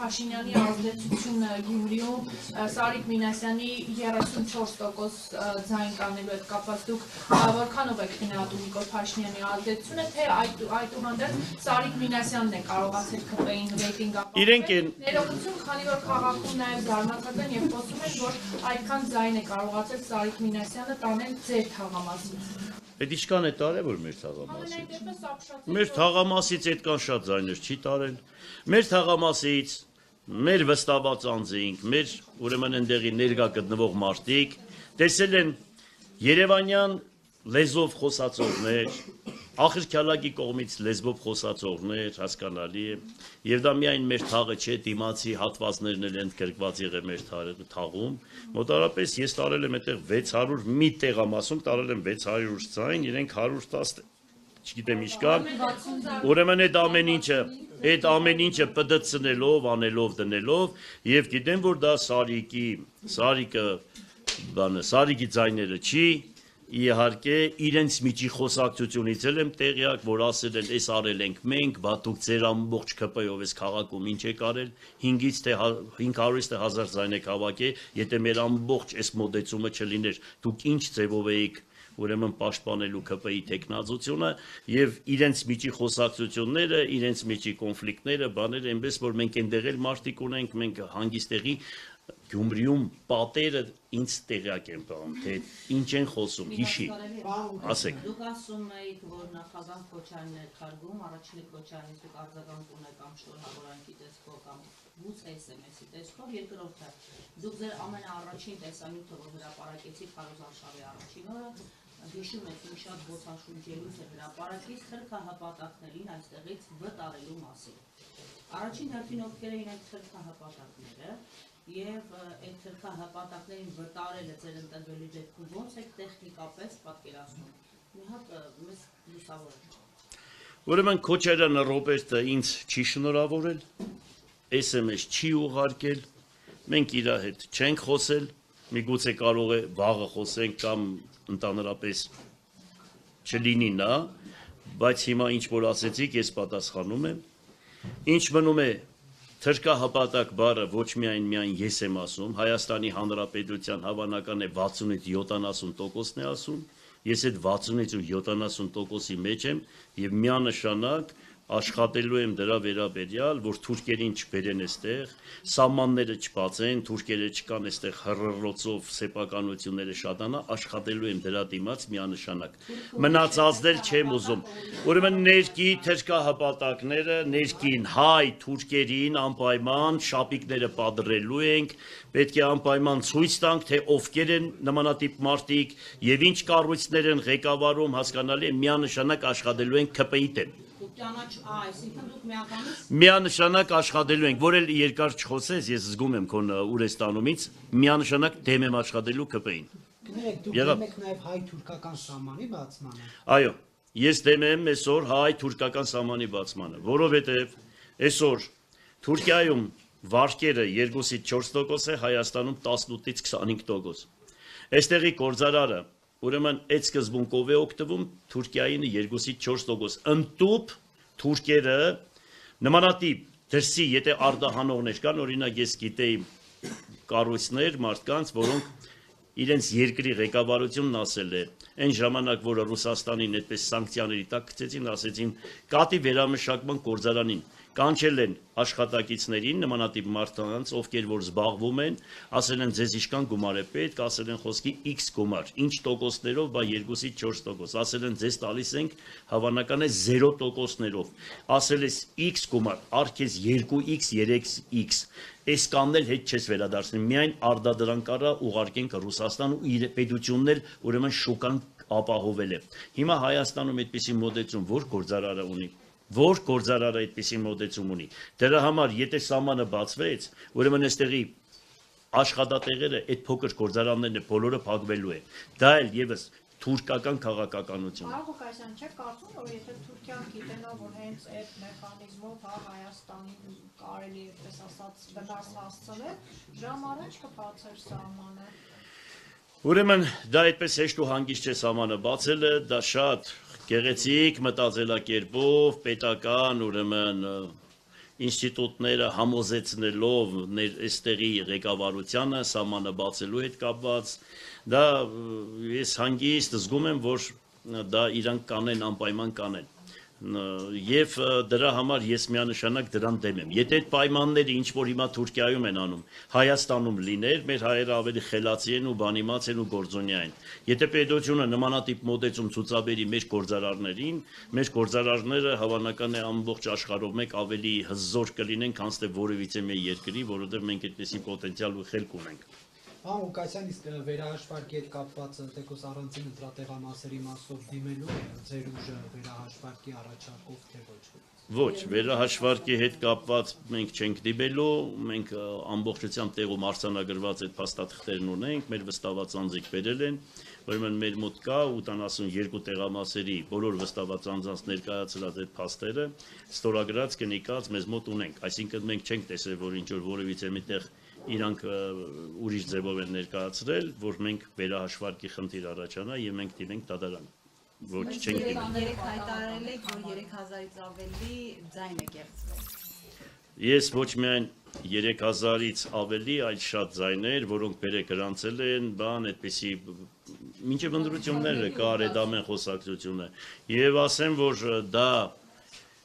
Փաշինյանի ազդեցությունը Գյումրիում, Սարիկ Մինասյանի 34% ձայն կանելու հետ կապված դուք որքանով եք գնահատում Նիկոլ Փաշինյանի ազդեցությունը, թե այդուհանդերձ Սարիկ Մինասյանն է կարողացել ԿՊ-ին ռեյտինգ ապահովել։ Ներողություն, քանի որ քաղաքում նաև զարմացած են եւ խոսում են, որ այդքան ձայն է կարողացել Սարիկ Մինասյանը տանել ձեր թաղամասից։ Այդ ինչքան է տարել, որ մեր թաղամասից։ Մեր թաղամասից այդքան շատ ձայներ չի տարել։ Մեր թաղամասից մեր վստահված անձինք, մեր ուրեմն այնտեղի ներկա գտնվող մարդիկ տեսել են Երևանյան լեզվով խոսացողներ, ախրքյալակի կողմից լեզվով խոսացողներ, հասկանալի է, եւ դա միայն մեր թաղը չէ, դիմացի հատվածներն էլ ընդգրկված եղել մեր թաղում, մոտարապես ես տարել եմ այդտեղ 600 մի տեղամասում տարել եմ 600 ձայն, իրենք 110, չգիտեմ ինչքան, ուրեմն այդ ամեն ինչը պդցնելով, անելով, դնելով, եւ գիտեմ, որ դա Սարիկի ձայները չի, իհարկե իրենց միջի խոսակցությունից եմ տեղյակ, որ ասել են, այս արել ենք մենք, բա դուք ձեր ամբողջ ԿՊ-ով այս քաղաքում ինչ եք արել, 500-ից թե 1000 ձայն եք հավաքել, եթե մեր ամբողջ այս մոտեցումը չլիներ, դուք ինչ ձևով էիք ուրեմն պաշտպանելու ԿՊ-ի տեխնազությունը եւ իրենց միջի խոսակցությունները, իրենց միջի կոնֆլիկտները, բաները այնպես որ մենք այնտեղ էլ մարտիկ ունենք, մենք հանգիստեղի Գյումրիում պատերը ինձ տեղյակ են բաղում, թե ինչ են խոսում, հիշի, ասեք։ Դուք ասում եք, որ նախագահ Քոչարյանն է թարգում, առաջին Քոչարյանից դուք արձագանք ունեք կամ շնորհավորանքի տեսքով կամ գուցե SMS-ի տեսքով, երկրորդը դուք ձեր ամենաառաջին տեսանյութը, որ հրապարակեցիք Փարոզ Արշավի առաջին օրը, հիշում եք մի շատ ոգեշնչելուց է հրապարակից թրքահպատակներին այստեղից վտարելու մասին։ Առաջին հերթին ովքեր էին այդ թրքահպատակները եւ այդ թրքահպատակներին վտարելը ձեր ընտրվելու դեպքում ո՞նց եք տեխնիկապես պատկերացնում։ Մի հատ մեզ լուսավորեք։ Ուրեմն Քոչարյանը Ռոբերտը ինձ չի շնորհավորել, SMS չի ուղարկել, մենք իր հետ չենք խոսել, միգուցե կարող է վաղը խոսենք կամ ընդհանրապես չլինի նա, բայց հիմա ինչ որ ասեցիք, ես պատասխանում եմ։ Ինչ մնում է թրքահպատակ բառը ոչ միայն ես եմ ասում, Հայաստանի Հանրապետության հավանական է 60-ից 70%-ն է ասում, ես այդ 60-ից 70%-ի մեջ եմ եւ միանշանակ աշխատելու եմ դրա վերաբերյալ, որ թուրքերին չբերեն այստեղ, սահմանները չբացեն, թուրքերը չկան այստեղ հռռոցով սեփականությունները շատանա, աշխատելու եմ դրա դիմաց միանշանակ։ Մնացածներ չեմ ուզում։ Ուրեմն ներքի թրքահպատակները, ներքին հայ թուրքերին անպայման շապիկները պատռելու ենք, պետք է անպայման ցույց տանք, թե ովքեր են նմանատիպ մարդիկ եւ ինչ կառույցներ են ղեկավարում, հասկանալի է, միանշանակ աշխատելու ենք ԿՊ-ի դեմ։ Միանշանակ աշխատելու ենք, որ էլ երկար չխոսես, ես զգում եմ քո Ուրեստանումից, միանշանակ դեմ եմ աշխատելու ԿՊ-ին։ Դուք դեմ եք նաև հայ-թուրքական սահմանի բացմանը։ Այո, ես դեմ եմ այսօր հայ-թուրքական սահմանի բացմանը, որովհետև այսօր Թուրքիայում վարկերը 2-ից 4% է, Հայաստանում 18-ից 25%։ Այստեղի գործարարը ուրեմն այդ սկզբունքով է օգտվում Թուրքիային 2-ից 4%։ Ընդտուփ թուրքերը նմանատիպ դրսի, եթե արտահանողներ կան, օրինակ ես գիտեի կառույցներ, մարդկանց, որոնք իրենց երկրի ղեկավարությունն ասել է, այն ժամանակ, որը Ռուսաստանին այդպես սանկցիաների տակ գցեցին, ասեցին կատի վերամշակման գործարանին, կանչել են աշխատակիցներին, նմանատիպ մարդկանց, ովքեր որ զբաղվում են, ասել են ձեզ ինչքան գումար է պետք, ասել են խոսքի X գումար, ինչ տոկոսներով, բա 2-ից 4%, ասել են ձեզ տալիս ենք հավանական է 0%-ներով, ասել ես X գումար, արքես 2X, 3X, այս կանն էլ հետ չես վերադարձնի, միայն արդադրանք արա ուղարկենք Ռուսաստան ու իր պետությունն էլ ուրեմն շուկան ապահովել է։ Հիմա Հայաստանում այդպիսի մոդեցում որ գործարարը ունի, որ գործարարը այդպիսի մոդեցում ունի։ Դրա համար եթե սահմանը բացվեց, ուրեմն այստեղի աշխատատեղերը այդ փոքր գործարաններն բոլորը փակվելու է։ Դա էլ եւս թուրքական քաղաքականություն։ Կարող Ղուկասյան չէ կարծում, որ եթե Թուրքիան գիտենա, որ հենց այդ մեխանիզմով Հայաստանին կարելի է, այդպես ասած, վնաս հասցնել, ժամ առաջ կբացեր սահմանը։ Ուրեմն դա այդպես հեշտ ու հանգիստ չէ սահմանը բացելը, դա շատ գեղեցիկ մտածելակերպով, պետական, ուրեմն ինստիտուտները համոզեցնելով այստեղի ղեկավարությանը սահմանը բացելու հետ կապված, դա ես հանգիստ զգում եմ, որ դա իրանք կանեն, անպայման կանեն։ Եվ դրա համար ես միանշանակ դրան դեմ եմ։ Եթե այդ պայմանները ինչ որ հիմա Թուրքիայում են անում, Հայաստանում լիներ, մեր հայերը ավելի խելացի են ու բանիմաց են ու գործոնյա են։ Եթե պետությունը նմանատիպ մոտեցում ցուցաբերի մեր գործարարներին, մեր գործարարները հավանական է ամբողջ աշխարհով մեկ ավելի հզոր կլինեն, քան թե որևիցե մի երկրի, որովհետև մենք այդպեսի պոտենցիալ ու խելք ունենք։ Պարոն Ղուկասյան, իսկ վերահաշվարկի հետ կապված թեկուզ առանցին ընտրատեղամասերի մասով դիմելու է ձեր ուժը վերահաշվարկի առաջարկով թե ոչ։ Ոչ, վերահաշվարկի հետ կապված մենք չենք դիմելու, մենք ամբողջությամբ տեղում արձանագրված այդ փաստաթղթերն ունենք, մեր վստահված անձիկ բերել են, ուրեմն մեր մոտ կա 82 տեղամասերի բոլոր վստահված անձանց ներկայացրած այդ փաստերը, ստորագրած, կնիկած մեզ մոտ ունենք, այսինքն մենք չենք տեսել, որ ինչ որ որևիցե միտեղ իրանք ուրիշ ձևով են ներկայացրել, որ մենք վերահաշվարկի խնդիր առաջանա եւ մենք դիմենք դատարան։ Ոչ, չենք դիմել։ 3 հայտարարել եք, որ 3000-ից ավելի ձայն է կեղծվել։ Ես ոչ միայն 3000-ից ավելի, այլ շատ ձայներ, որոնք բերեք գրանցել են, բան, այդպեսի մինչև ընտրությունները կա արեդամեն խոսակցությունը։ Եվ ասեմ, որ դա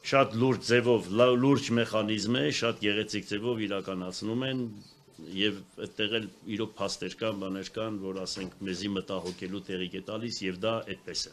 շատ լուրջ ձևով, լուրջ մեխանիզմ է, շատ գեղեցիկ ձևով իրականացնում են եւ այդտեղ էլ իրոք փաստեր կան, բաներ կան, որ ասենք մեզի մտահոգելու տեղի է տալիս եւ դա այդպես է։